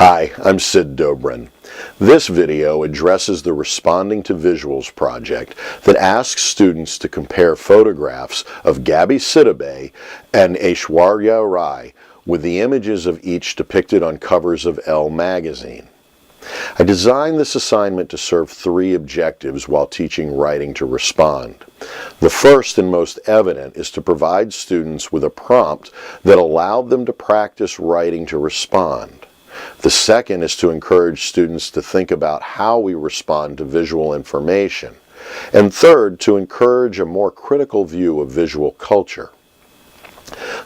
Hi, I'm Sid Dobrin. This video addresses the Responding to Visuals project that asks students to compare photographs of Gabby Sidibe and Aishwarya Rai with the images of each depicted on covers of Elle magazine. I designed this assignment to serve three objectives while teaching writing to respond. The first and most evident is to provide students with a prompt that allowed them to practice writing to respond. The second is to encourage students to think about how we respond to visual information. And third, to encourage a more critical view of visual culture.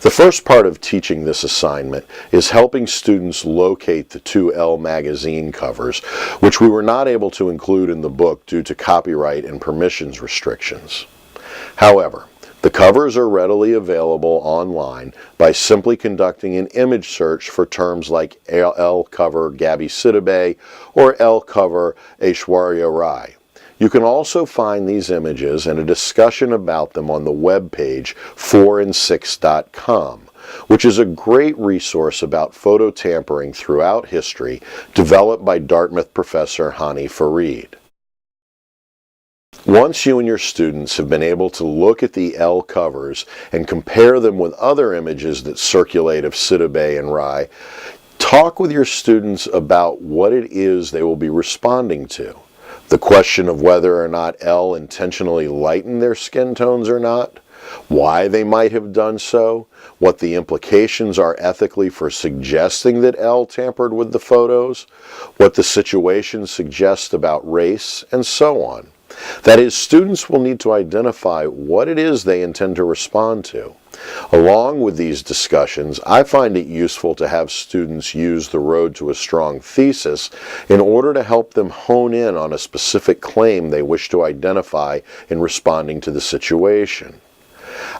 The first part of teaching this assignment is helping students locate the two Elle magazine covers, which we were not able to include in the book due to copyright and permissions restrictions. However, the covers are readily available online by simply conducting an image search for terms like Elle cover Gabby Sidibe or Elle cover Aishwarya Rai. You can also find these images and a discussion about them on the webpage 4and6.com, which is a great resource about photo tampering throughout history, developed by Dartmouth professor Hani Farid. Once you and your students have been able to look at the Elle covers and compare them with other images that circulate of Sidibe and Rai, talk with your students about what it is they will be responding to. The question of whether or not Elle intentionally lightened their skin tones or not, why they might have done so, what the implications are ethically for suggesting that Elle tampered with the photos, what the situation suggests about race, and so on. That is, students will need to identify what it is they intend to respond to. Along with these discussions, I find it useful to have students use the Road to a Strong thesis in order to help them hone in on a specific claim they wish to identify in responding to the situation.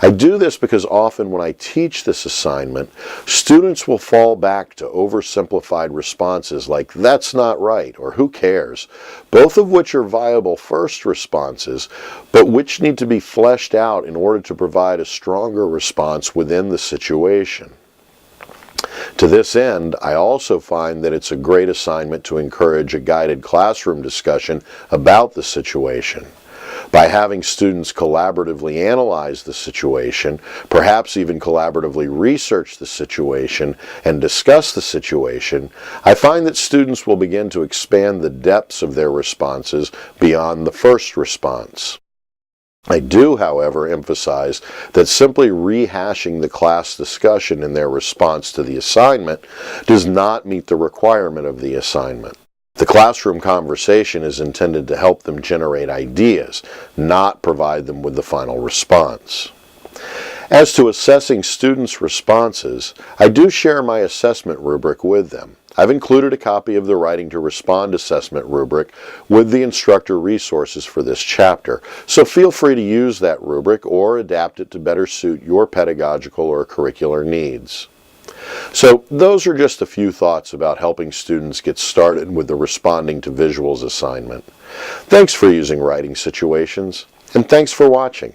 I do this because often when I teach this assignment, students will fall back to oversimplified responses like "that's not right" or "who cares," both of which are viable first responses, but which need to be fleshed out in order to provide a stronger response within the situation. To this end, I also find that it's a great assignment to encourage a guided classroom discussion about the situation. By having students collaboratively analyze the situation, perhaps even collaboratively research the situation and discuss the situation, I find that students will begin to expand the depths of their responses beyond the first response. I do, however, emphasize that simply rehashing the class discussion in their response to the assignment does not meet the requirement of the assignment. The classroom conversation is intended to help them generate ideas, not provide them with the final response. As to assessing students' responses, I do share my assessment rubric with them. I've included a copy of the Writing to Respond assessment rubric with the instructor resources for this chapter, so feel free to use that rubric or adapt it to better suit your pedagogical or curricular needs. So those are just a few thoughts about helping students get started with the Responding to Visuals assignment. Thanks for using Writing Situations, and thanks for watching.